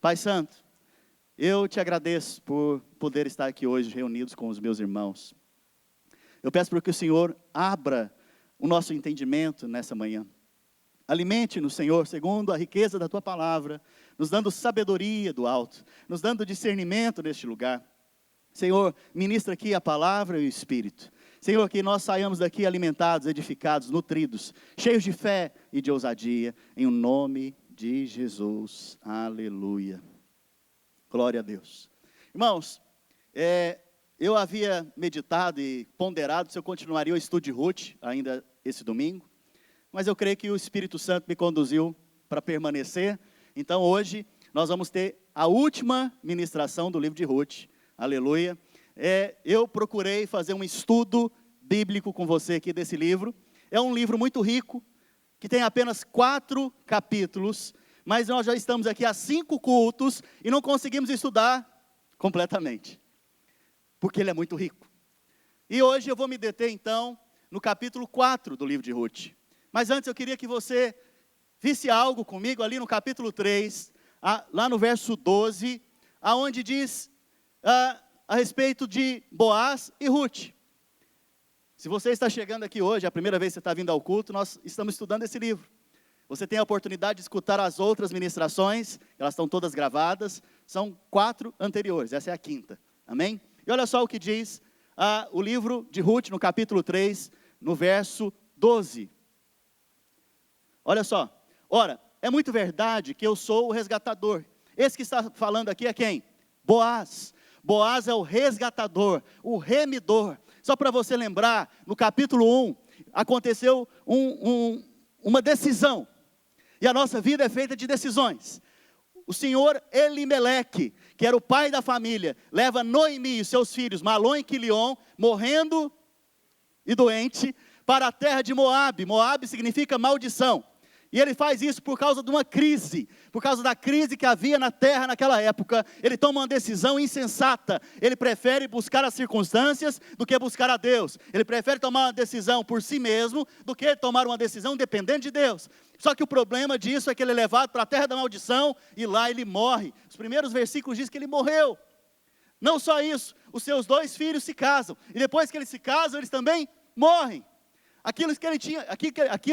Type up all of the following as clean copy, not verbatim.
Pai Santo, eu te agradeço por poder estar aqui hoje reunidos com os meus irmãos. Eu peço para que o Senhor abra o nosso entendimento nessa manhã. Alimente-nos, Senhor, segundo a riqueza da Tua palavra, nos dando sabedoria do alto, nos dando discernimento neste lugar. Senhor, ministra aqui a palavra e o Espírito. Senhor, que nós saiamos daqui alimentados, edificados, nutridos, cheios de fé e de ousadia, em o nome de Jesus. Aleluia. Glória a Deus. Irmãos, eu havia meditado e ponderado se eu continuaria o estudo de Ruth ainda esse domingo, mas eu creio que o Espírito Santo me conduziu para permanecer. Então hoje nós vamos ter a última ministração do livro de Ruth. Aleluia. Eu procurei fazer um estudo bíblico com você aqui desse livro. É um livro muito rico, que tem apenas 4 capítulos, mas nós já estamos aqui há 5 cultos e não conseguimos estudar completamente, porque ele é muito rico. E hoje eu vou me deter então no capítulo 4 do livro de Ruth. Mas antes eu queria que você visse algo comigo ali no capítulo 3, lá no verso 12, aonde diz a respeito de Boaz e Ruth. Se você está chegando aqui hoje, é a primeira vez que você está vindo ao culto, nós estamos estudando esse livro. Você tem a oportunidade de escutar as outras ministrações, elas estão todas gravadas, são 4 anteriores, essa é a 5ª, amém? E olha só o que diz o livro de Ruth, no capítulo 3, no verso 12. Olha só, ora, é muito verdade que eu sou o resgatador. Esse que está falando aqui é quem? Boaz. Boaz é o resgatador, o remidor. Só para você lembrar, no capítulo 1, aconteceu uma decisão. E a nossa vida é feita de decisões. O senhor Elimeleque, que era o pai da família, leva Noemi e seus filhos, Malom e Quilion, morrendo e doente, para a terra de Moabe. Moabe significa maldição. E ele faz isso por causa de uma crise, por causa da crise que havia na terra naquela época. Ele toma uma decisão insensata. Ele prefere buscar as circunstâncias do que buscar a Deus. Ele prefere tomar uma decisão por si mesmo do que tomar uma decisão dependente de Deus. Só que o problema disso é que ele é levado para a terra da maldição e lá ele morre. Os primeiros versículos dizem que ele morreu. Não só isso, os seus 2 filhos se casam. E depois que eles se casam, eles também morrem. Aquilo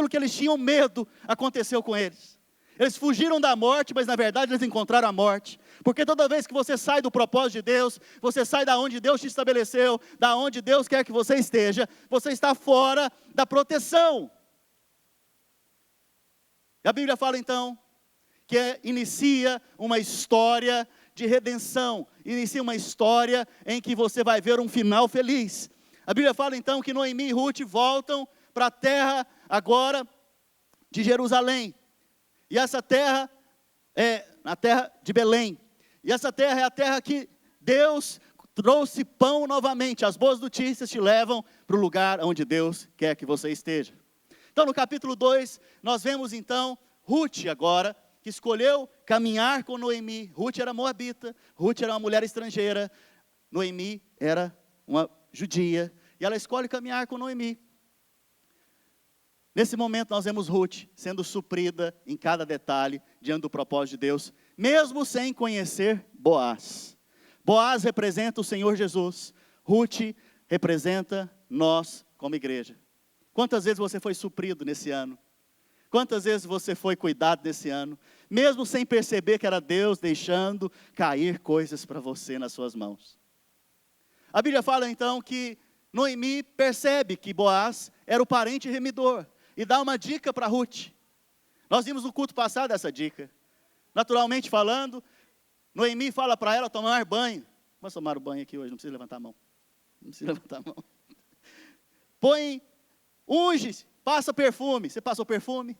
que eles tinham medo aconteceu com eles. Eles fugiram da morte, mas na verdade eles encontraram a morte. Porque toda vez que você sai do propósito de Deus, você sai da onde Deus te estabeleceu, da onde Deus quer que você esteja, você está fora da proteção. E a Bíblia fala então que inicia uma história de redenção, inicia uma história em que você vai ver um final feliz. A Bíblia fala então que Noemi e Ruth voltam para a terra agora de Jerusalém. E essa terra é a terra de Belém. E essa terra é a terra que Deus trouxe pão novamente. As boas notícias te levam para o lugar onde Deus quer que você esteja. Então no capítulo 2, nós vemos então Ruth agora, que escolheu caminhar com Noemi. Ruth era moabita, Ruth era uma mulher estrangeira, Noemi era uma judia, e ela escolhe caminhar com Noemi. Nesse momento nós vemos Ruth sendo suprida em cada detalhe, diante do propósito de Deus, mesmo sem conhecer Boaz. Boaz representa o Senhor Jesus, Ruth representa nós como igreja. Quantas vezes você foi suprido nesse ano? Quantas vezes você foi cuidado nesse ano? Mesmo sem perceber que era Deus deixando cair coisas para você nas suas mãos. A Bíblia fala então que Noemi percebe que Boaz era o parente remidor e dá uma dica para Ruth. Nós vimos no culto passado essa dica. Naturalmente falando, Noemi fala para ela tomar banho. Vamos tomar o banho aqui hoje, não precisa levantar a mão. Não precisa levantar a mão. Unge, passa perfume. Você passou perfume?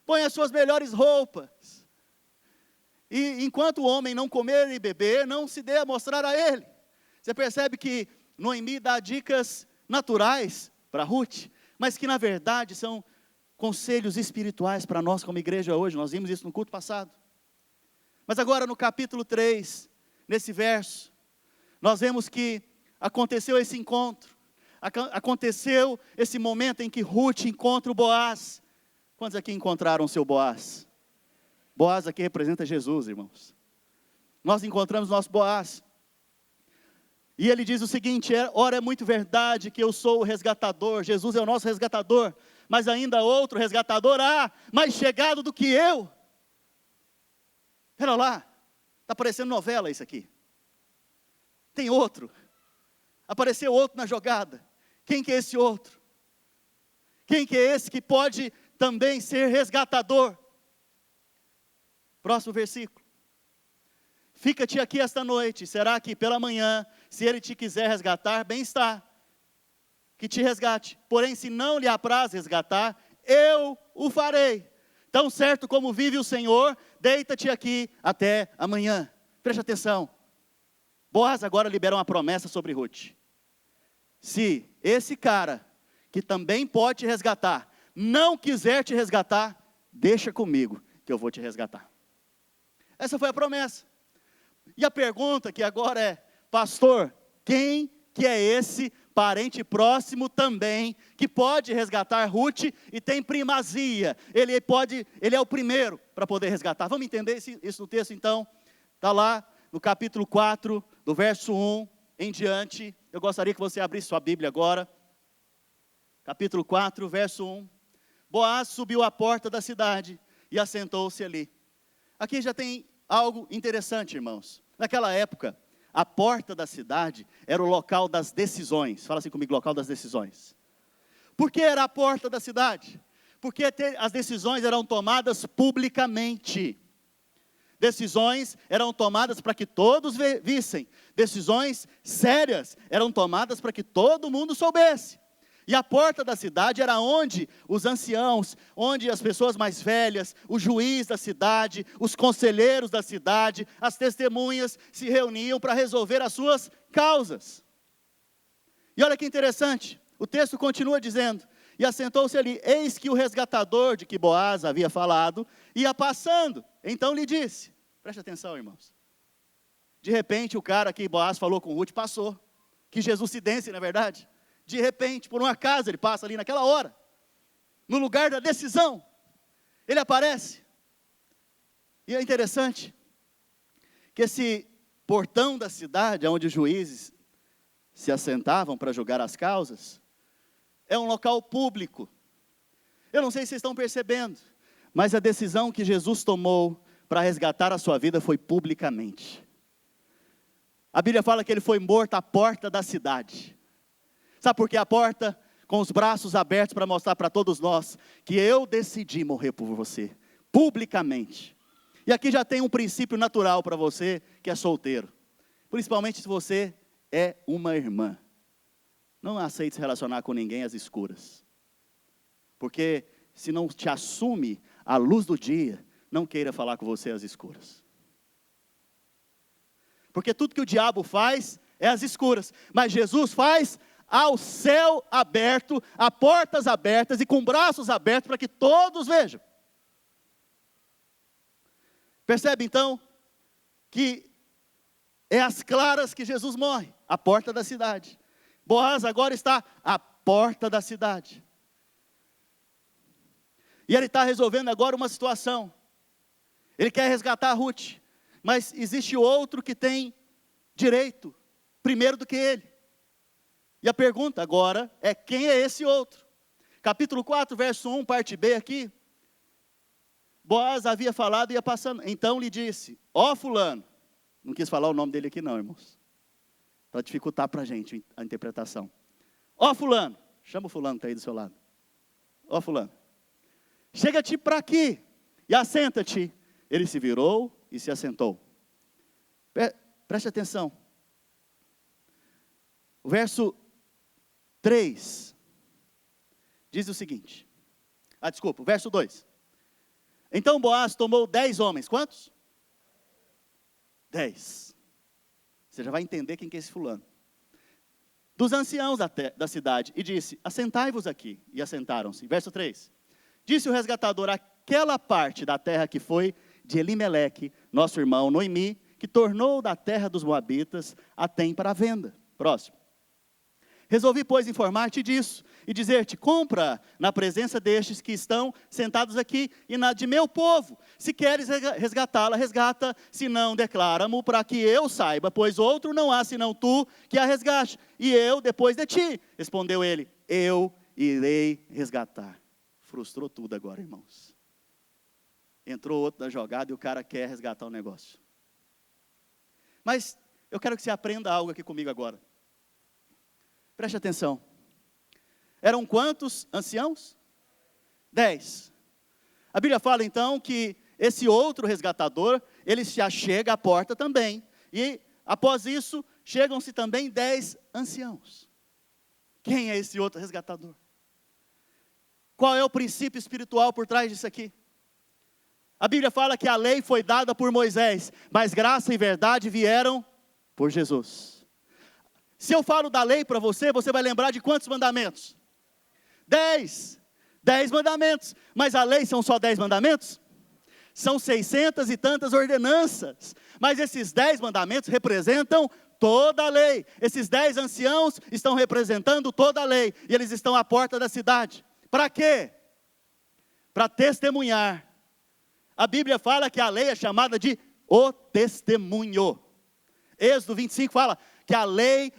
Põe as suas melhores roupas. E enquanto o homem não comer e beber, não se dê a mostrar a ele. Você percebe que Noemi dá dicas naturais para Ruth, mas que na verdade são conselhos espirituais para nós como igreja hoje. Nós vimos isso no culto passado. Mas agora no capítulo 3, nesse verso, nós vemos que aconteceu esse encontro. Aconteceu esse momento em que Ruth encontra o Boaz. Quantos aqui encontraram o seu Boaz? Boaz aqui representa Jesus, irmãos. nós encontramos nosso Boaz. E ele diz o seguinte: ora, é muito verdade que eu sou o resgatador, Jesus é o nosso resgatador, mas ainda outro resgatador há, mais chegado do que eu. Pera lá, está parecendo novela isso aqui. Tem outro, apareceu outro na jogada. Quem que é esse outro? Quem que é esse que pode também ser resgatador? Próximo versículo. Fica-te aqui esta noite, será que pela manhã, se ele te quiser resgatar, bem está, que te resgate. Porém, se não lhe apraz resgatar, eu o farei. Tão certo como vive o Senhor, deita-te aqui até amanhã. Preste atenção. Boaz agora libera uma promessa sobre Ruth. Se esse cara, que também pode te resgatar, não quiser te resgatar, deixa comigo, que eu vou te resgatar. Essa foi a promessa. E a pergunta que agora é: pastor, quem que é esse parente próximo também, que pode resgatar Ruth e tem primazia? Ele é o primeiro para poder resgatar. Vamos entender isso no texto então? Está lá no capítulo 4, do verso 1 em diante. Eu gostaria que você abrisse sua Bíblia agora. Capítulo 4, verso 1. Boaz subiu à porta da cidade e assentou-se ali. Aqui já tem algo interessante, irmãos. Naquela época, a porta da cidade era o local das decisões. Fala assim comigo: local das decisões. Por que era a porta da cidade? Porque as decisões eram tomadas publicamente. Decisões eram tomadas para que todos vissem. Decisões sérias eram tomadas para que todo mundo soubesse. E a porta da cidade era onde os anciãos, onde as pessoas mais velhas, o juiz da cidade, os conselheiros da cidade, as testemunhas se reuniam para resolver as suas causas. E olha que interessante, o texto continua dizendo: e assentou-se ali, eis que o resgatador de que Boaz havia falado ia passando. Então lhe disse, preste atenção, irmãos. De repente o cara que Boaz falou com Ruth passou. Que Jesuscidência, não é verdade? De repente, por um acaso, ele passa ali naquela hora, no lugar da decisão, ele aparece. E é interessante, que esse portão da cidade, onde os juízes se assentavam para julgar as causas, é um local público. Eu não sei se vocês estão percebendo, mas a decisão que Jesus tomou para resgatar a sua vida foi publicamente. A Bíblia fala que ele foi morto à porta da cidade. Sabe por que a porta? Com os braços abertos para mostrar para todos nós que eu decidi morrer por você, publicamente. E aqui já tem um princípio natural para você que é solteiro. Principalmente se você é uma irmã. Não aceite se relacionar com ninguém às escuras. Porque se não te assume à luz do dia, não queira falar com você às escuras. Porque tudo que o diabo faz é às escuras. Mas Jesus faz ao céu aberto, a portas abertas e com braços abertos para que todos vejam. Percebe então que é às claras que Jesus morre, a porta da cidade. Boaz agora está à porta da cidade. E ele está resolvendo agora uma situação. Ele quer resgatar a Ruth, mas existe outro que tem direito, primeiro do que ele. E a pergunta agora é: quem é esse outro? Capítulo 4, verso 1, parte B aqui. Boaz havia falado e ia passando. Então lhe disse: ó fulano. Não quis falar o nome dele aqui não, irmãos. Para dificultar para a gente a interpretação. Ó fulano. Chama o fulano que está aí do seu lado. Ó fulano. Chega-te para aqui e assenta-te. Ele se virou e se assentou. Preste atenção. O verso 3 diz o seguinte. O verso 2. Então Boaz tomou 10 homens. Quantos? 10. Você já vai entender quem que é esse fulano. Dos anciãos da cidade. E disse: assentai-vos aqui. E assentaram-se. Verso 3. Disse o resgatador: aquela parte da terra que foi de Elimeleque, nosso irmão Noemi, que tornou da terra dos Moabitas, a tem para venda. Próximo. Resolvi, pois, informar-te disso e dizer-te: compra na presença destes que estão sentados aqui e na de meu povo. Se queres resgatá-la, resgata, se não, declara-mo para que eu saiba, pois outro não há senão tu que a resgate, e eu depois de ti. Respondeu ele: eu irei resgatar. Frustrou tudo agora, irmãos. Entrou outro da jogada e o cara quer resgatar o negócio. Mas eu quero que você aprenda algo aqui comigo agora. Preste atenção. Eram quantos anciãos? 10. A Bíblia fala então que esse outro resgatador, ele se achega à porta também. E após isso, chegam-se também 10 anciãos. Quem é esse outro resgatador? Qual é o princípio espiritual por trás disso aqui? A Bíblia fala que a lei foi dada por Moisés, mas graça e verdade vieram por Jesus. Se eu falo da lei para você, você vai lembrar de quantos mandamentos? 10. 10 mandamentos. Mas a lei são só 10 mandamentos? São 600 e tantas ordenanças. Mas esses 10 mandamentos representam toda a lei. Esses 10 anciãos estão representando toda a lei. E eles estão à porta da cidade. Para quê? Para testemunhar. A Bíblia fala que a lei é chamada de o testemunho. Êxodo 25 fala que a lei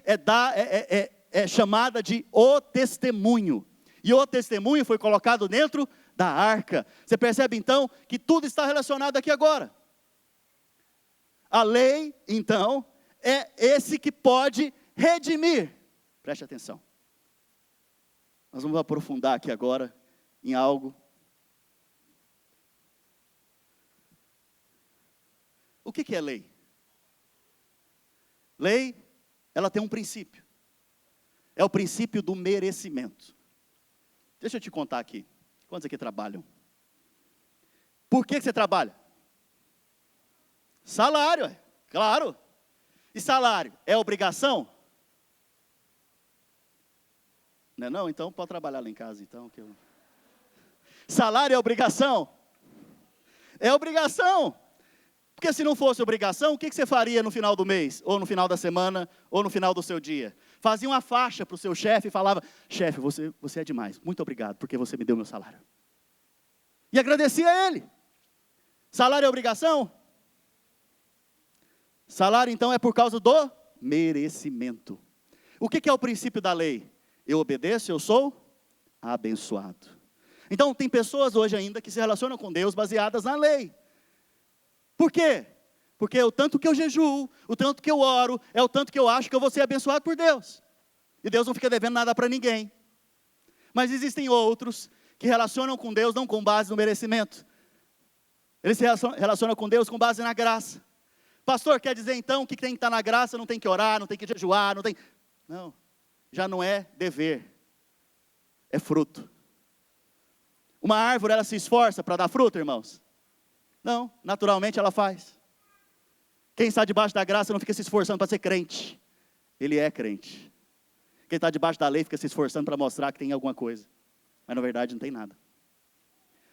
é chamada de o testemunho. E o testemunho foi colocado dentro da arca. Você percebe então que tudo está relacionado aqui agora. A lei, então, é esse que pode redimir. Preste atenção. Nós vamos aprofundar aqui agora em algo. O que é lei? Lei, ela tem um princípio. É o princípio do merecimento. Deixa eu te contar aqui. Quantos aqui trabalham? Por que você trabalha? Salário, claro. E salário, é obrigação? Não é não? Então pode trabalhar lá em casa, então. Salário é obrigação? É obrigação. Porque se não fosse obrigação, o que você faria no final do mês? Ou no final da semana? Ou no final do seu dia? Fazia uma faixa para o seu chefe e falava: chefe, você é demais, muito obrigado, porque você me deu meu salário. E agradecia a ele. Salário é obrigação? Salário então é por causa do merecimento. O que é o princípio da lei? Eu obedeço, eu sou abençoado. Então tem pessoas hoje ainda que se relacionam com Deus baseadas na lei. Por quê? Porque o tanto que eu jejuo, o tanto que eu oro, é o tanto que eu acho que eu vou ser abençoado por Deus. E Deus não fica devendo nada para ninguém. Mas existem outros que relacionam com Deus não com base no merecimento. Eles se relacionam com Deus com base na graça. Pastor, quer dizer então que tem que estar na graça, não tem que orar, não tem que jejuar, não tem... Não, já não é dever, é fruto. Uma árvore, ela se esforça para dar fruto, irmãos? Não, naturalmente ela faz. Quem está debaixo da graça não fica se esforçando para ser crente. Ele é crente. Quem está debaixo da lei fica se esforçando para mostrar que tem alguma coisa. Mas na verdade não tem nada.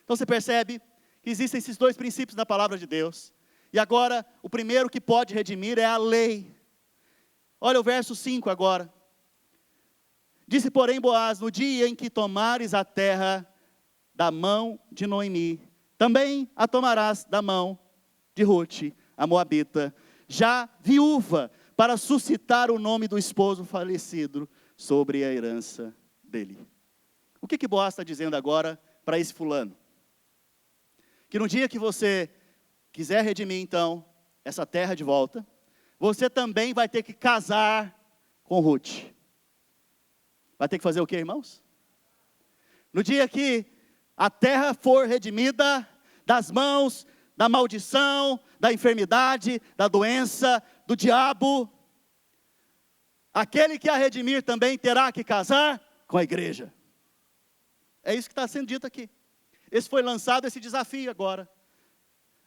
Então você percebe que existem esses dois princípios na palavra de Deus. E agora, o primeiro que pode redimir é a lei. Olha o verso 5 agora. Disse, porém, Boaz: no dia em que tomares a terra da mão de Noemi, também a tomarás da mão de Ruth, a moabita, já viúva, para suscitar o nome do esposo falecido sobre a herança dele. O que Boaz está dizendo agora para esse fulano? Que no dia que você quiser redimir então essa terra de volta, você também vai ter que casar com Ruth. Vai ter que fazer o quê, irmãos? No dia que a terra for redimida das mãos da maldição, da enfermidade, da doença, do diabo, aquele que a redimir também terá que casar com a igreja. É isso que está sendo dito aqui. Esse foi lançado, esse desafio agora.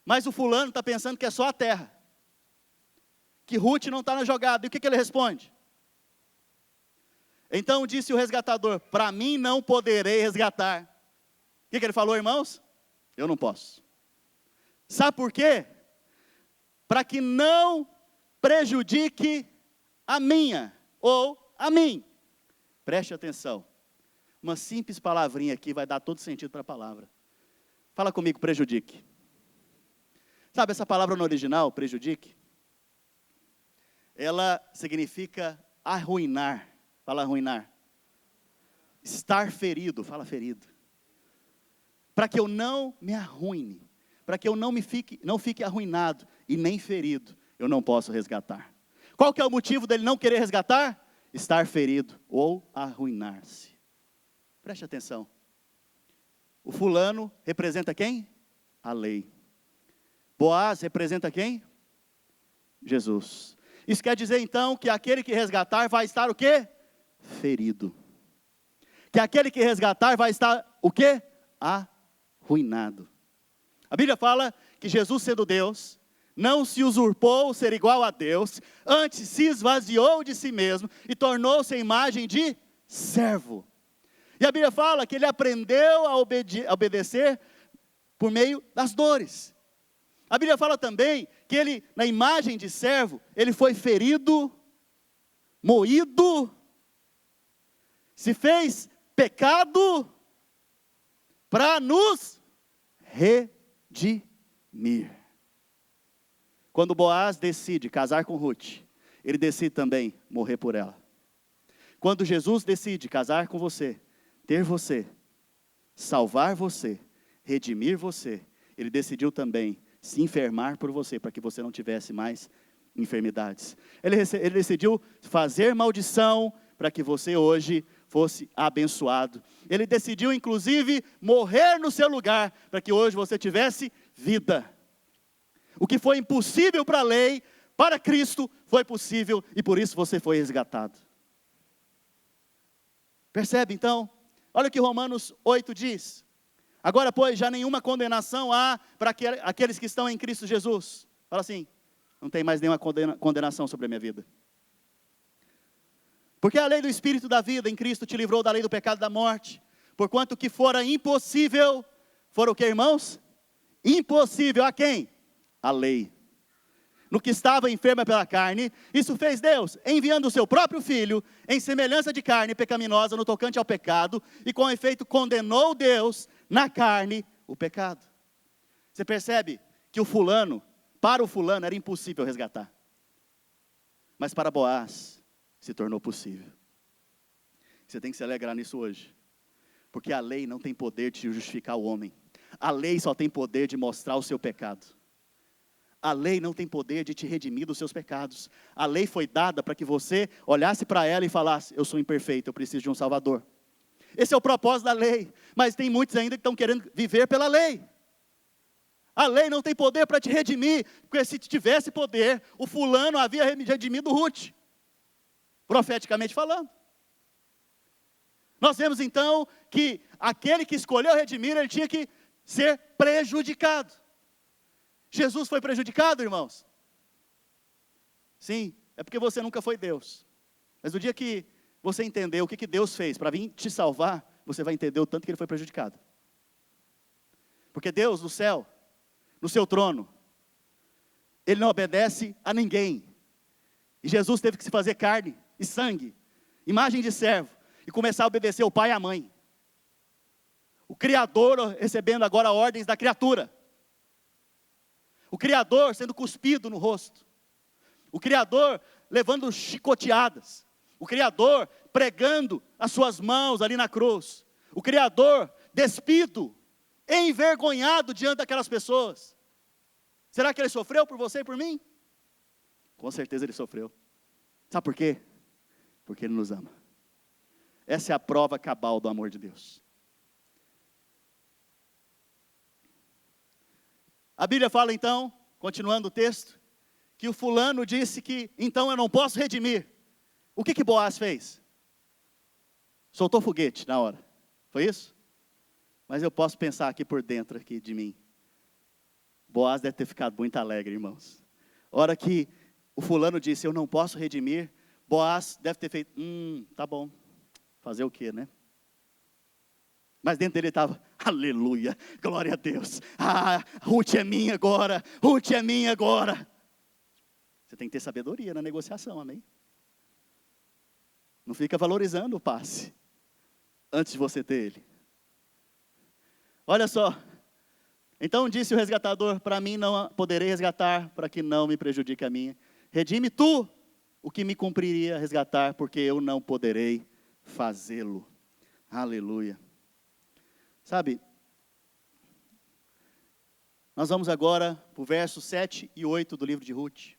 Mas o fulano está pensando que é só a terra. Que Ruth não está na jogada. E o que ele responde? Então disse o resgatador: para mim não poderei resgatar. O que ele falou, irmãos? Eu não posso. Sabe por quê? Para que não prejudique a minha ou a mim. Preste atenção. Uma simples palavrinha aqui vai dar todo sentido para a palavra. Fala comigo, prejudique. Sabe essa palavra no original, prejudique? Ela significa arruinar. Fala arruinar. Estar ferido, fala ferido. Para que eu não me arruine, para que eu não fique arruinado e nem ferido, eu não posso resgatar. Qual que é o motivo dele não querer resgatar? Estar ferido ou arruinar-se. Preste atenção. O fulano representa quem? A lei. Boaz representa quem? Jesus. Isso quer dizer então que aquele que resgatar vai estar o quê? Ferido. Que aquele que resgatar vai estar o quê? Arruinado. A Bíblia fala que Jesus, sendo Deus, não se usurpou ser igual a Deus, antes se esvaziou de si mesmo e tornou-se a imagem de servo. E a Bíblia fala que ele aprendeu a obedecer por meio das dores. A Bíblia fala também que ele, na imagem de servo, ele foi ferido, moído, se fez pecado para nos redimir. Quando Boaz decide casar com Ruth, ele decide também morrer por ela. Quando Jesus decide casar com você, ter você, salvar você, redimir você, ele decidiu também se enfermar por você, para que você não tivesse mais enfermidades. Ele decidiu fazer maldição, para que você hoje fosse abençoado. Ele decidiu, inclusive, morrer no seu lugar, para que hoje você tivesse vida. O que foi impossível para a lei, para Cristo, foi possível, e por isso você foi resgatado. Percebe, então? Olha o que Romanos 8 diz. Agora, pois, já nenhuma condenação há para aqueles que estão em Cristo Jesus. Fala assim, não tem mais nenhuma condenação sobre a minha vida. Porque a lei do Espírito da vida em Cristo te livrou da lei do pecado e da morte. Porquanto que fora impossível, fora o que, irmãos? Impossível a quem? A lei. No que estava enferma pela carne, isso fez Deus, enviando o seu próprio Filho, em semelhança de carne pecaminosa no tocante ao pecado, e com efeito condenou Deus na carne o pecado. Você percebe que para o fulano era impossível resgatar. Mas para Boaz, se tornou possível. Você tem que se alegrar nisso hoje. Porque a lei não tem poder de justificar o homem. A lei só tem poder de mostrar o seu pecado. A lei não tem poder de te redimir dos seus pecados. A lei foi dada para que você olhasse para ela e falasse, eu sou imperfeito, eu preciso de um Salvador. Esse é o propósito da lei. Mas tem muitos ainda que estão querendo viver pela lei. A lei não tem poder para te redimir, porque se tivesse poder, o fulano havia redimido Ruth. Profeticamente falando. Nós vemos então que aquele que escolheu redimir, ele tinha que ser prejudicado. Jesus foi prejudicado, irmãos? Sim, é porque você nunca foi Deus. Mas no dia que você entender o que Deus fez para vir te salvar, você vai entender o tanto que ele foi prejudicado. Porque Deus no céu, no seu trono, ele não obedece a ninguém. E Jesus teve que se fazer carne e sangue, imagem de servo, e começar a obedecer o pai e a mãe. O Criador recebendo agora ordens da criatura. O Criador sendo cuspido no rosto. O Criador levando chicoteadas. O Criador pregando as suas mãos ali na cruz. O Criador despido, envergonhado diante daquelas pessoas. Será que ele sofreu por você e por mim? Com certeza ele sofreu. Sabe por quê? Porque ele nos ama. Essa é a prova cabal do amor de Deus. A Bíblia fala então, continuando o texto, que o fulano disse que, então eu não posso redimir. O que Boaz fez? Soltou foguete na hora. Foi isso? Mas eu posso pensar aqui por dentro aqui de mim. Boaz deve ter ficado muito alegre, irmãos. A hora que o fulano disse, eu não posso redimir, Boaz deve ter feito, tá bom. Fazer o quê, né? Mas dentro dele estava, aleluia, glória a Deus. Ruth é minha agora, Ruth é minha agora. Você tem que ter sabedoria na negociação, amém? Não fica valorizando o passe antes de você ter ele. Olha só. Então disse o resgatador: para mim não poderei resgatar, para que não me prejudique a minha. Redime tu o que me cumpriria resgatar, porque eu não poderei fazê-lo. Aleluia. Sabe, nós vamos agora para o verso 7 e 8 do livro de Ruth.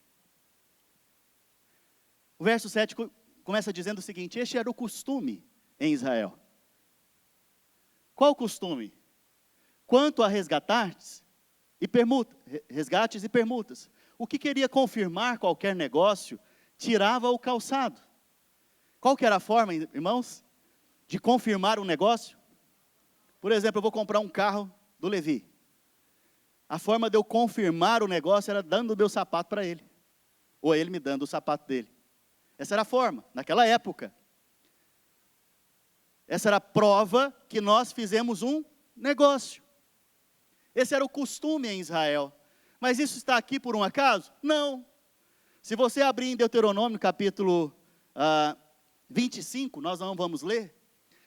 O verso 7 começa dizendo o seguinte: este era o costume em Israel. Qual o costume? Quanto a resgates e permutas. O que queria confirmar qualquer negócio, tirava o calçado. Qual que era a forma, irmãos, de confirmar um negócio? Por exemplo, eu vou comprar um carro do Levi. A forma de eu confirmar o negócio era dando o meu sapato para ele. Ou ele me dando o sapato dele. Essa era a forma, naquela época. Essa era a prova que nós fizemos um negócio. Esse era o costume em Israel. Mas isso está aqui por um acaso? Não. Se você abrir em Deuteronômio capítulo 25, nós não vamos ler.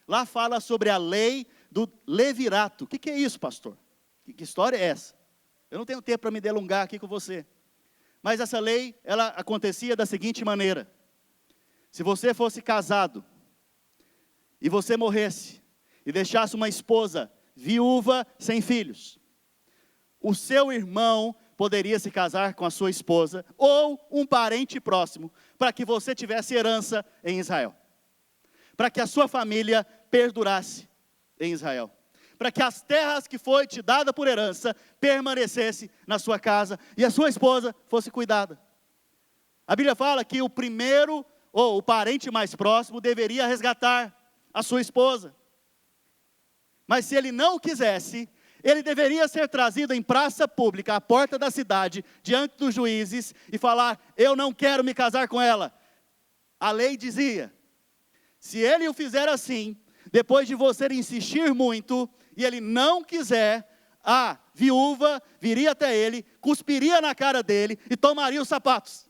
Lá fala sobre a lei do levirato. O que é isso, pastor? Que história é essa? Eu não tenho tempo para me delongar aqui com você. Mas essa lei, ela acontecia da seguinte maneira. Se você fosse casado e você morresse e deixasse uma esposa viúva sem filhos, o seu irmão poderia se casar com a sua esposa ou um parente próximo para que você tivesse herança em Israel. Para que a sua família perdurasse em Israel. Para que as terras que foi te dada por herança permanecesse na sua casa e a sua esposa fosse cuidada. A Bíblia fala que o primeiro ou o parente mais próximo deveria resgatar a sua esposa. Mas se ele não quisesse, ele deveria ser trazido em praça pública, à porta da cidade, diante dos juízes, e falar: eu não quero me casar com ela. A lei dizia, se ele o fizer assim, depois de você insistir muito, e ele não quiser, a viúva viria até ele, cuspiria na cara dele e tomaria os sapatos.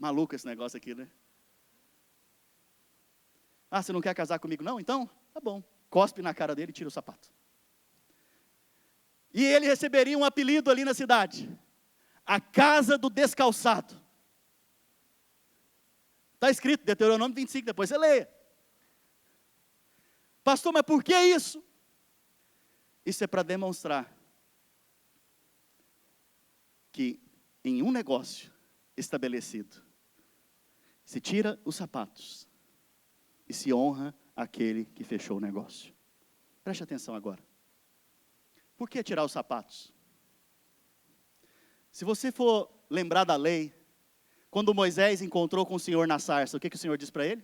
Maluco esse negócio aqui, né? Ah, você não quer casar comigo não? Então, tá bom. Cospe na cara dele e tira o sapato. E ele receberia um apelido ali na cidade. A casa do descalçado. Está escrito, Deuteronômio 25, depois você leia. Pastor, mas por que isso? Isso é para demonstrar que em um negócio estabelecido, se tira os sapatos e se honra aquele que fechou o negócio. Preste atenção agora. Por que tirar os sapatos? Se você for lembrar da lei, quando Moisés encontrou com o Senhor na sarça, o que o Senhor disse para ele?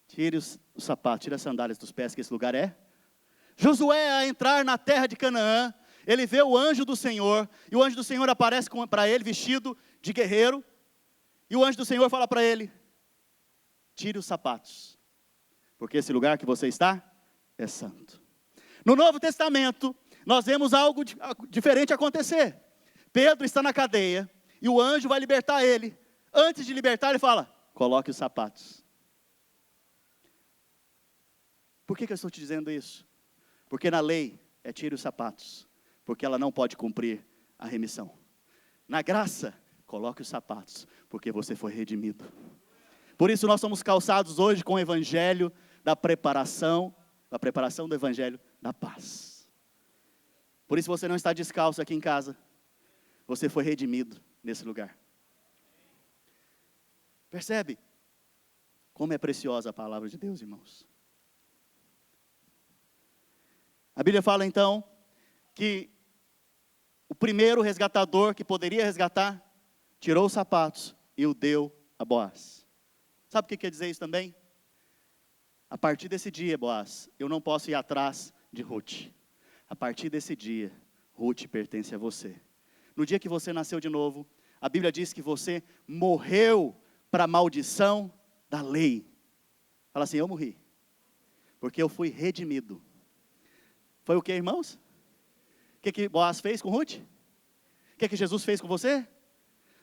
Tire os sapatos, tire as sandálias dos pés, que esse lugar é. Josué, a entrar na terra de Canaã, ele vê o anjo do Senhor, e o anjo do Senhor aparece para ele vestido de guerreiro, e o anjo do Senhor fala para ele: tire os sapatos, porque esse lugar que você está é santo. No Novo Testamento, nós vemos algo diferente acontecer. Pedro está na cadeia, e o anjo vai libertar ele. Antes de libertar, ele fala: coloque os sapatos. Por que eu estou te dizendo isso? Porque na lei é tire os sapatos, porque ela não pode cumprir a remissão. Na graça, coloque os sapatos, porque você foi redimido. Por isso nós somos calçados hoje com o evangelho da preparação do evangelho da paz. Por isso você não está descalço aqui em casa, você foi redimido nesse lugar. Percebe como é preciosa a palavra de Deus, irmãos? A Bíblia fala então que o primeiro resgatador que poderia resgatar, tirou os sapatos e o deu a Boaz. Sabe o que quer dizer isso também? A partir desse dia, Boaz, eu não posso ir atrás de Ruth. A partir desse dia, Ruth pertence a você. No dia que você nasceu de novo, a Bíblia diz que você morreu para a maldição da lei. Fala assim: eu morri, porque eu fui redimido. Foi o que, irmãos? O que Boaz fez com Ruth? O que Jesus fez com você?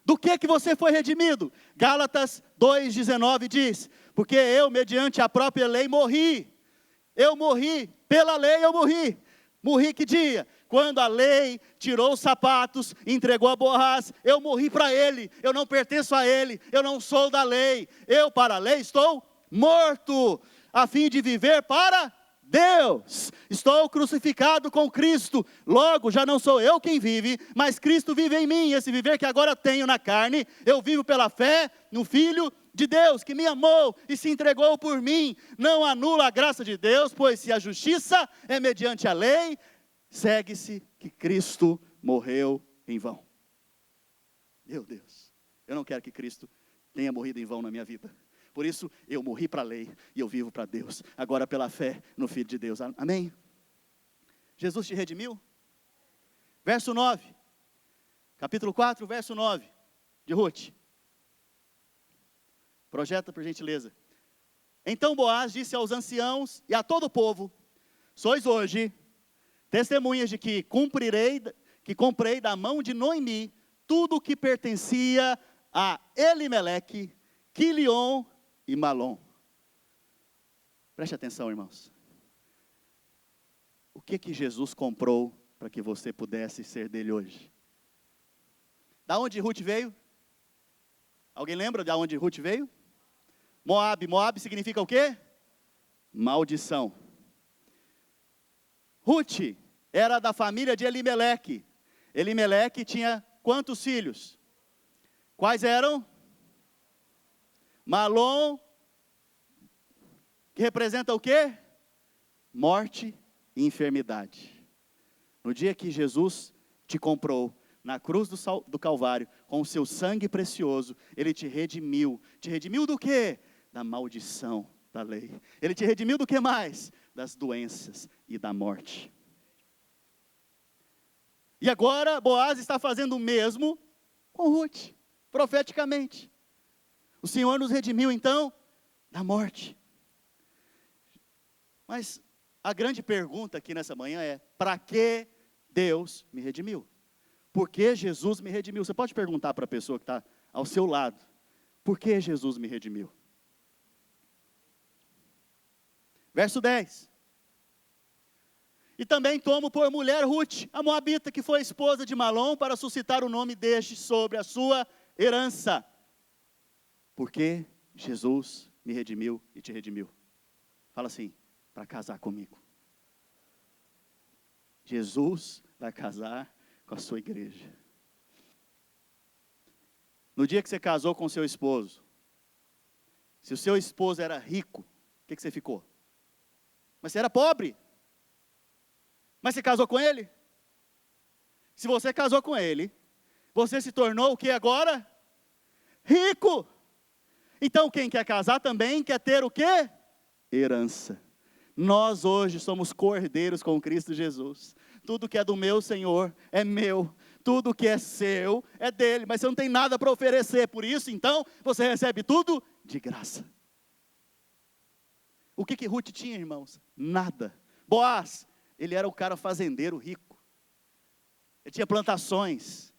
Do que você foi redimido? Gálatas 2,19 diz: porque eu, mediante a própria lei, morri. Eu morri, pela lei eu morri. Morri que dia? Quando a lei tirou os sapatos, entregou a Boaz, eu morri para ele. Eu não pertenço a ele, eu não sou da lei. Eu para a lei estou morto, a fim de viver para Deus. Estou crucificado com Cristo, logo já não sou eu quem vive, mas Cristo vive em mim. Esse viver que agora tenho na carne, eu vivo pela fé no Filho de Deus, que me amou e se entregou por mim. Não anula a graça de Deus, pois se a justiça é mediante a lei, segue-se que Cristo morreu em vão. Meu Deus, eu não quero que Cristo tenha morrido em vão na minha vida. Por isso, eu morri para a lei e eu vivo para Deus. Agora pela fé no Filho de Deus. Amém? Jesus te redimiu? Verso 9. Capítulo 4, verso 9. De Ruth. Projeta por gentileza. Então Boaz disse aos anciãos e a todo o povo: sois hoje testemunhas de que comprei da mão de Noemi tudo o que pertencia a Elimeleque, Quilion e Malom. Preste atenção, irmãos. O que Jesus comprou para que você pudesse ser dele hoje? Da onde Ruth veio? Alguém lembra de onde Ruth veio? Moabe. Moabe significa o quê? Maldição. Ruth era da família de Elimeleque. Elimeleque tinha quantos filhos? Quais eram? Malom, que representa o quê? Morte e enfermidade. No dia que Jesus te comprou, na cruz do Calvário, com o seu sangue precioso, Ele te redimiu. Te redimiu do quê? Da maldição da lei. Ele te redimiu do que mais? Das doenças e da morte. E agora Boaz está fazendo o mesmo com Ruth, profeticamente. O Senhor nos redimiu então da morte. Mas a grande pergunta aqui nessa manhã é: para que Deus me redimiu? Por que Jesus me redimiu? Você pode perguntar para a pessoa que está ao seu lado: por que Jesus me redimiu? Verso 10. E também tomo por mulher Ruth, a moabita, que foi esposa de Malom, para suscitar o nome deste sobre a sua herança. Porque Jesus me redimiu e te redimiu. Fala assim: para casar comigo. Jesus vai casar com a sua igreja. No dia que você casou com o seu esposo, se o seu esposo era rico, o que você ficou? Mas você era pobre. Mas você casou com ele? Se você casou com ele, você se tornou o que agora? Rico. Então quem quer casar também quer ter o quê? Herança. Nós hoje somos cordeiros com Cristo Jesus. Tudo que é do meu Senhor é meu. Tudo que é seu é dele. Mas você não tem nada para oferecer. Por isso, então, você recebe tudo de graça. O que Ruth tinha, irmãos? Nada. Boaz, ele era o cara fazendeiro rico. Ele tinha plantações.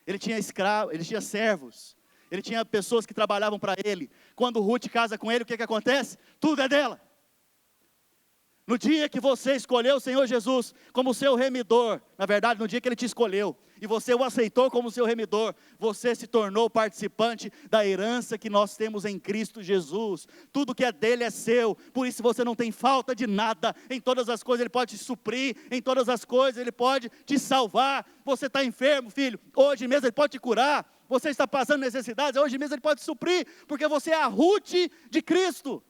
Ele tinha escravos, ele tinha servos. Ele tinha pessoas que trabalhavam para ele. Quando Ruth casa com ele, o que acontece? Tudo é dela. No dia que você escolheu o Senhor Jesus como seu remidor, na verdade, no dia que Ele te escolheu, e você o aceitou como seu remidor, você se tornou participante da herança que nós temos em Cristo Jesus. Tudo que é dele é seu, por isso você não tem falta de nada. Em todas as coisas Ele pode te suprir, em todas as coisas Ele pode te salvar. Você está enfermo, filho, hoje mesmo Ele pode te curar. Você está passando necessidades, hoje mesmo Ele pode te suprir, porque você é a Ruth de Cristo.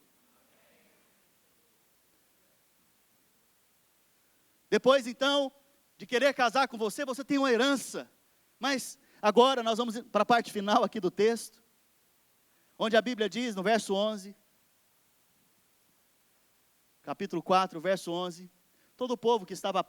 Depois então, de querer casar com você, você tem uma herança. Mas agora nós vamos para a parte final aqui do texto, onde a Bíblia diz no verso 11, capítulo 4, verso 11, todo o povo que estava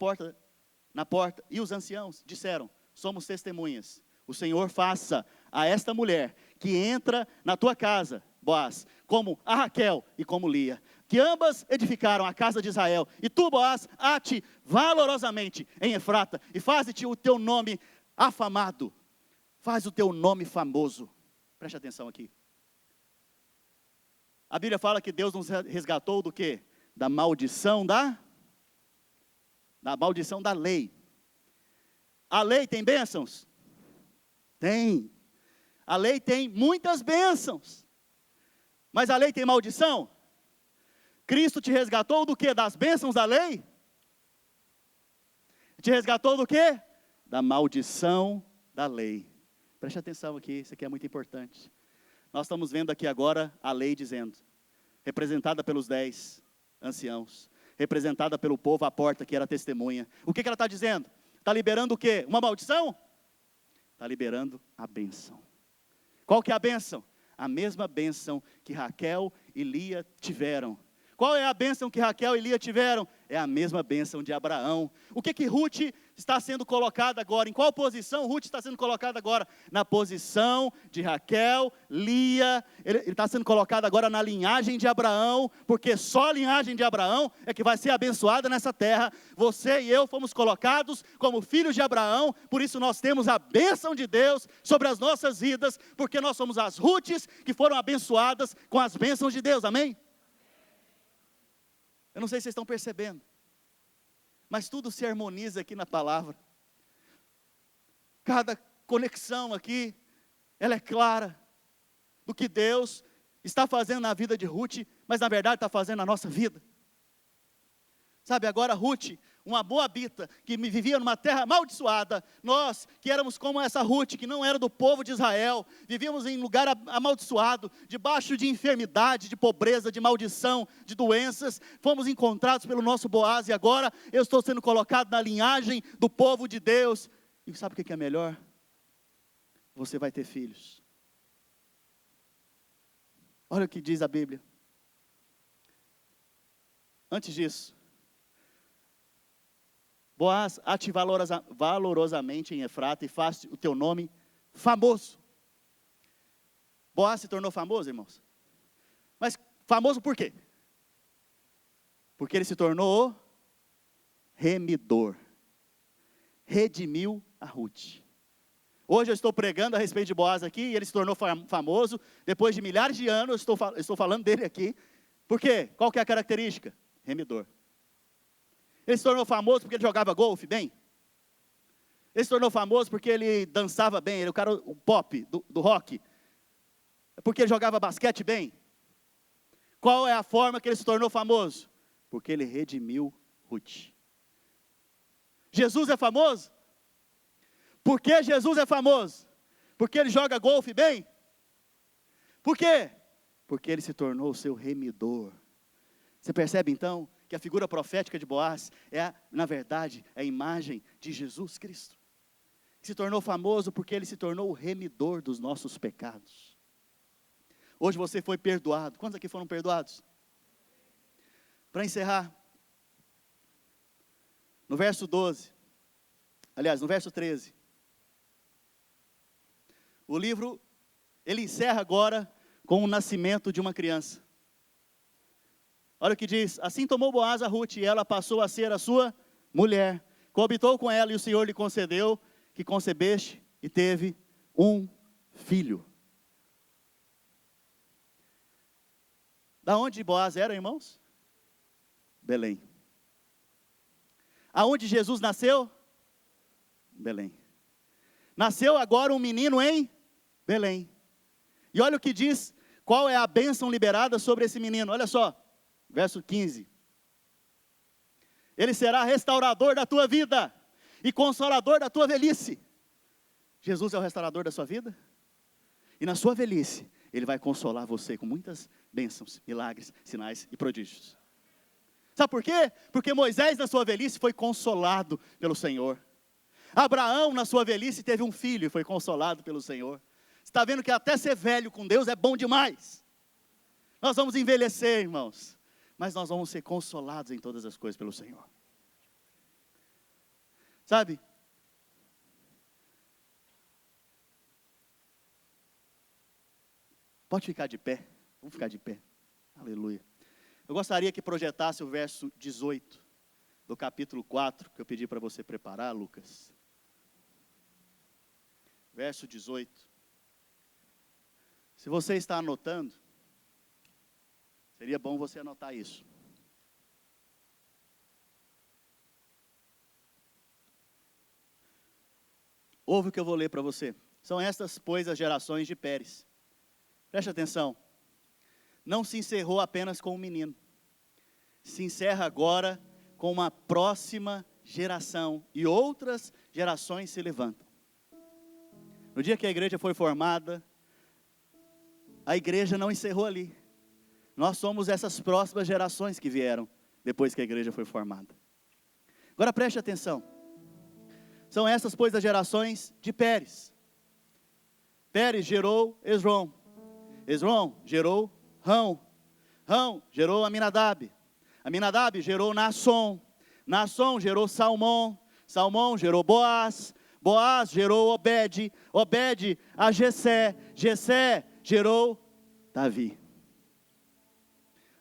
na porta e os anciãos disseram: somos testemunhas. O Senhor faça a esta mulher que entra na tua casa, Boaz, como a Raquel e como Lia, que ambas edificaram a casa de Israel, e tu, Boaz, ate valorosamente em Efrata, e faze-te o teu nome afamado. faz o teu nome famoso. Preste atenção aqui. A Bíblia fala que Deus nos resgatou do quê? Da maldição da maldição da lei. A lei tem bênçãos? Tem. A lei tem muitas bênçãos. Mas a lei tem maldição? Cristo te resgatou do quê? Das bênçãos da lei? Te resgatou do quê? Da maldição da lei. Preste atenção aqui, isso aqui é muito importante. Nós estamos vendo aqui agora a lei dizendo, representada pelos 10 anciãos, representada pelo povo à porta, que era testemunha. O que ela está dizendo? Está liberando o quê? Uma maldição? Está liberando a bênção. Qual que é a bênção? A mesma bênção que Raquel e Lia tiveram. Qual é a bênção que Raquel e Lia tiveram? É a mesma bênção de Abraão. O que Ruth está sendo colocada agora? Em qual posição Ruth está sendo colocada agora? Na posição de Raquel, Lia. Ele está sendo colocado agora na linhagem de Abraão, porque só a linhagem de Abraão é que vai ser abençoada nessa terra. Você e eu fomos colocados como filhos de Abraão, por isso nós temos a bênção de Deus sobre as nossas vidas, porque nós somos as Ruths que foram abençoadas com as bênçãos de Deus, amém? Eu não sei se vocês estão percebendo, mas tudo se harmoniza aqui na palavra. Cada conexão aqui, ela é clara, do que Deus está fazendo na vida de Ruth, mas na verdade está fazendo na nossa vida. Sabe, agora Ruth, uma moabita, que vivia numa terra amaldiçoada, nós que éramos como essa Ruth, que não era do povo de Israel, vivíamos em lugar amaldiçoado, debaixo de enfermidade, de pobreza, de maldição, de doenças, fomos encontrados pelo nosso Boaz, e agora eu estou sendo colocado na linhagem do povo de Deus. E sabe o que é melhor? Você vai ter filhos. Olha o que diz a Bíblia. Antes disso, Boaz ate valorosamente em Efrata e faz o teu nome famoso. Boaz se tornou famoso, irmãos. Mas famoso por quê? Porque ele se tornou remidor. Redimiu a Ruth. Hoje eu estou pregando a respeito de Boaz aqui, e ele se tornou famoso. Depois de milhares de anos, eu estou falando dele aqui. Por quê? Qual que é a característica? Remidor. Ele se tornou famoso porque ele jogava golfe bem? Ele se tornou famoso porque ele dançava bem, ele é o cara, o pop, do rock? Porque ele jogava basquete bem? Qual é a forma que ele se tornou famoso? Porque ele redimiu Ruth. Jesus é famoso? Por que Jesus é famoso? Porque ele joga golfe bem? Por quê? Porque ele se tornou o seu remidor. Você percebe então que a figura profética de Boaz na verdade, é a imagem de Jesus Cristo, que se tornou famoso porque ele se tornou o remidor dos nossos pecados. Hoje você foi perdoado. Quantos aqui foram perdoados? Para encerrar, no verso 12, aliás, no verso 13, o livro, ele encerra agora com o nascimento de uma criança. Olha o que diz: assim tomou Boaz a Ruth, e ela passou a ser a sua mulher. Coabitou com ela, e o Senhor lhe concedeu que concebeste e teve um filho. Da onde Boaz era, irmãos? Belém. Aonde Jesus nasceu? Belém. Nasceu agora um menino em Belém. E olha o que diz, qual é a bênção liberada sobre esse menino. Olha só. Verso 15. Ele será restaurador da tua vida e consolador da tua velhice. Jesus é o restaurador da sua vida? E na sua velhice, Ele vai consolar você com muitas bênçãos, milagres, sinais e prodígios. Sabe por quê? Porque Moisés na sua velhice foi consolado pelo Senhor. Abraão na sua velhice teve um filho e foi consolado pelo Senhor. Você está vendo que até ser velho com Deus é bom demais. Nós vamos envelhecer, irmãos, mas nós vamos ser consolados em todas as coisas pelo Senhor. Sabe? Pode ficar de pé. Vamos ficar de pé. Aleluia. Eu gostaria que projetasse o verso 18 do capítulo 4, que eu pedi para você preparar, Lucas. verso 18. Se você está anotando, seria bom você anotar isso. Ouve o que eu vou ler para você. São estas, pois, as gerações de Pérez. Preste atenção. Não se encerrou apenas com um menino. Se encerra agora com uma próxima geração. E outras gerações se levantam. No dia que a igreja foi formada, a igreja não encerrou ali. Nós somos essas próximas gerações que vieram depois que a igreja foi formada. Agora preste atenção. São essas, pois, as gerações de Pérez. Pérez gerou Esrom. Esrom gerou Rão. Rão gerou Aminadab. Aminadab gerou Naasson. Naasson gerou Salmão. Salmão gerou Boaz. Boaz gerou Obed. Obed a Jessé. Jessé gerou Davi.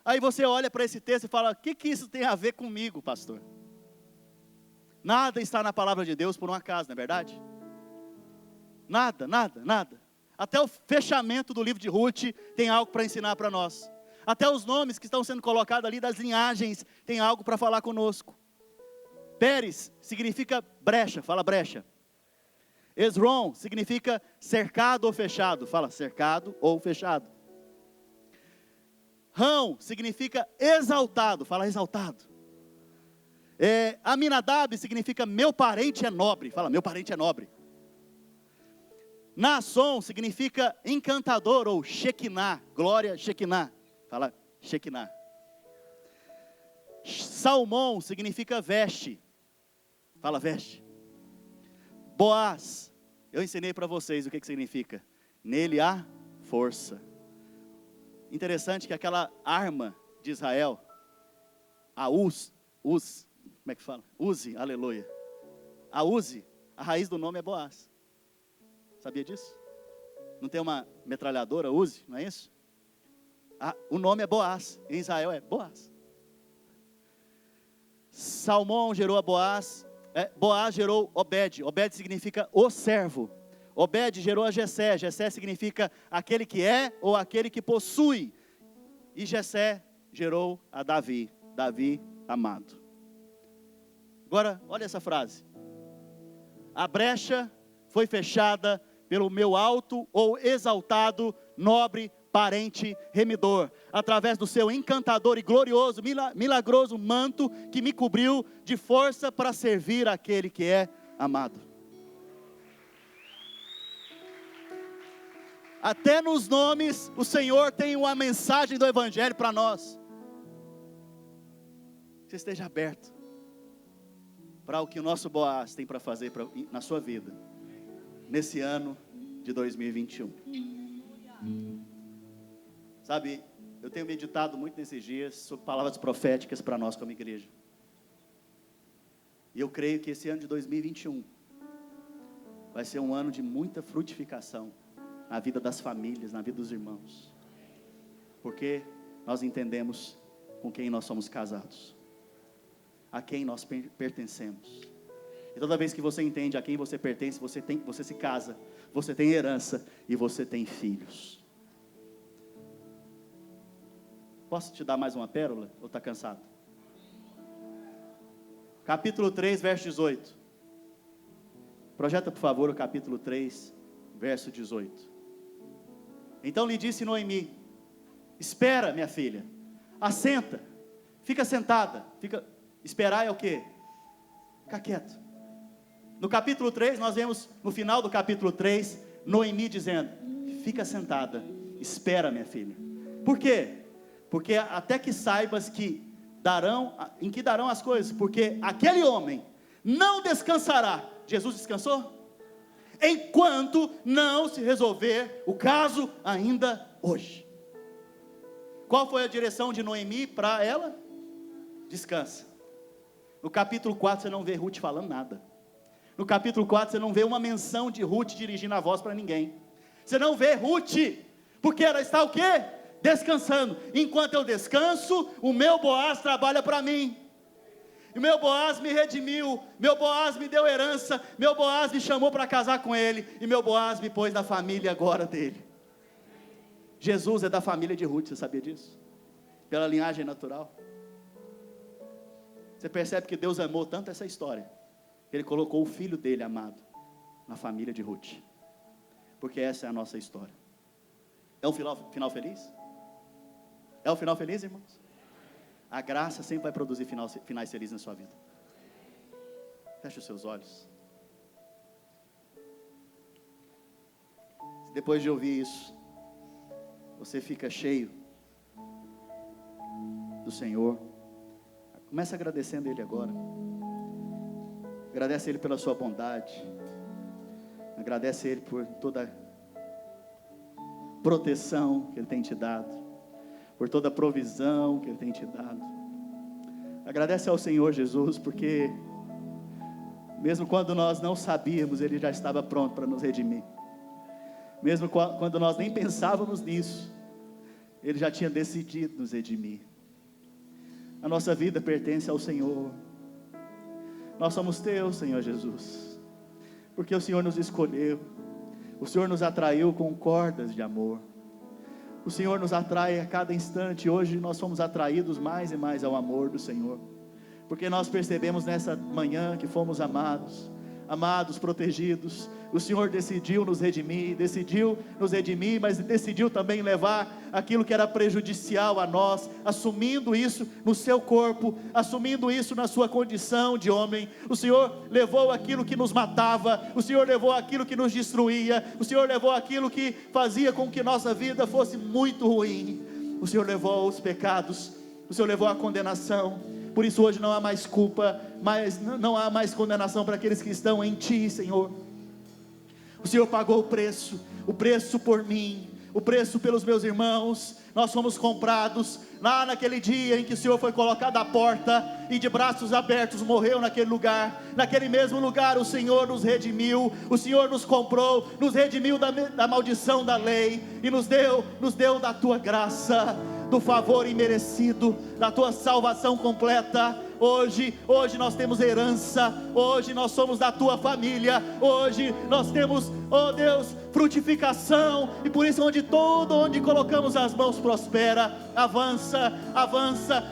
Aí você olha para esse texto e fala: o que isso tem a ver comigo, pastor? Nada está na palavra de Deus por um acaso, não é verdade? Nada, nada, nada. Até o fechamento do livro de Ruth tem algo para ensinar para nós. Até os nomes que estão sendo colocados ali das linhagens tem algo para falar conosco. Pérez significa brecha, fala brecha. Esrom significa cercado ou fechado, fala cercado ou fechado. Rão significa exaltado, fala exaltado. Aminadab significa meu parente é nobre, fala meu parente é nobre. Naasson significa encantador ou Shekinah, glória Shekinah, fala Shekinah. Salmão significa veste, fala veste. Boaz, eu ensinei para vocês o que significa, nele há força. Interessante que aquela arma de Israel, a Uz, como é que fala? Uzi, aleluia. A Uzi, a raiz do nome é Boaz. Sabia disso? Não tem uma metralhadora Uzi, não é isso? O nome é Boaz, em Israel é Boaz. Salmão gerou a Boaz, Boaz gerou Obed. Obed significa o servo. Obed gerou a Jessé. Jessé significa aquele que é ou aquele que possui. E Jessé gerou a Davi. Davi amado. Agora, olha essa frase. A brecha foi fechada pelo meu alto ou exaltado, nobre, parente, remidor, através do seu encantador e glorioso, milagroso manto que me cobriu de força para servir aquele que é amado. Até nos nomes, o Senhor tem uma mensagem do Evangelho para nós. Que você esteja aberto para o que o nosso Boaz tem para fazer na sua vida, nesse ano de 2021. Sabe, eu tenho meditado muito nesses dias sobre palavras proféticas para nós como igreja. E eu creio que esse ano de 2021 vai ser um ano de muita frutificação na vida das famílias, na vida dos irmãos. Porque nós entendemos com quem nós somos casados, a quem nós pertencemos. E toda vez que você entende a quem você pertence, você se casa, você tem herança e você tem filhos. Posso te dar mais uma pérola? Ou está cansado? Capítulo 3, verso 18. Projeta, por favor, o capítulo 3, verso 18. Então lhe disse Noemi: espera, minha filha, assenta, fica sentada. Esperar é o quê? Ficar quieto. No capítulo 3, nós vemos, no final do capítulo 3, Noemi dizendo: fica sentada, espera, minha filha. Por quê? Porque até que saibas em que darão as coisas, porque aquele homem não descansará. Jesus descansou? Enquanto não se resolver o caso ainda hoje. Qual foi a direção de Noemi para ela? Descansa. No capítulo 4 você não vê Ruth falando nada. No capítulo 4 você não vê uma menção de Ruth dirigindo a voz para ninguém. Você não vê Ruth, porque ela está o quê? Descansando. Enquanto eu descanso, o meu Boaz trabalha para mim. E meu Boaz me redimiu, meu Boaz me deu herança, meu Boaz me chamou para casar com ele, e meu Boaz me pôs na família agora dele. Jesus é da família de Ruth, você sabia disso? Pela linhagem natural. Você percebe que Deus amou tanto essa história, que Ele colocou o filho dele amado na família de Ruth, porque essa é a nossa história. É um final feliz? É um final feliz, irmãos? A graça sempre vai produzir finais felizes na sua vida. Feche os seus olhos. Depois de ouvir isso, você fica cheio do Senhor. Começa agradecendo Ele agora. Agradece Ele pela sua bondade. Agradece Ele por toda a proteção que Ele tem te dado, por toda a provisão que Ele tem te dado. Agradece ao Senhor Jesus, porque mesmo quando nós não sabíamos, Ele já estava pronto para nos redimir. Mesmo quando nós nem pensávamos nisso, Ele já tinha decidido nos redimir. A nossa vida pertence ao Senhor. Nós somos Teus, Senhor Jesus, porque o Senhor nos escolheu, o Senhor nos atraiu com cordas de amor. O Senhor nos atrai a cada instante. Hoje nós fomos atraídos mais e mais ao amor do Senhor, porque nós percebemos nessa manhã que fomos amados, protegidos. O Senhor decidiu nos redimir, mas decidiu também levar aquilo que era prejudicial a nós, assumindo isso no seu corpo, assumindo isso na sua condição de homem. O Senhor levou aquilo que nos matava, o Senhor levou aquilo que nos destruía, o Senhor levou aquilo que fazia com que nossa vida fosse muito ruim. O Senhor levou os pecados, o Senhor levou a condenação. Por isso hoje não há mais culpa, não há mais condenação para aqueles que estão em Ti, Senhor. O Senhor pagou o preço por mim, o preço pelos meus irmãos. Nós fomos comprados lá naquele dia em que o Senhor foi colocado à porta e de braços abertos morreu naquele lugar. Naquele mesmo lugar o Senhor nos redimiu, o Senhor nos comprou, nos redimiu da maldição da lei e nos deu da Tua graça, do favor imerecido, da Tua salvação completa. Hoje nós temos herança, hoje nós somos da Tua família, hoje nós temos, oh Deus, frutificação, e por isso onde colocamos as mãos prospera, avança,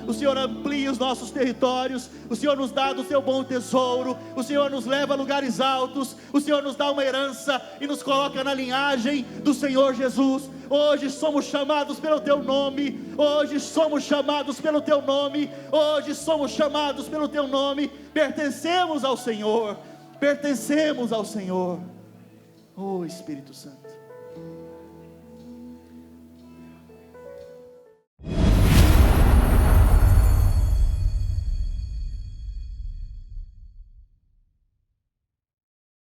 o Senhor amplia os nossos territórios, o Senhor nos dá do Seu bom tesouro, o Senhor nos leva a lugares altos, o Senhor nos dá uma herança e nos coloca na linhagem do Senhor Jesus. Hoje somos chamados pelo Teu nome, hoje somos chamados pelo Teu nome, hoje somos chamados pelo Teu nome, pertencemos ao Senhor, Oh Espírito Santo.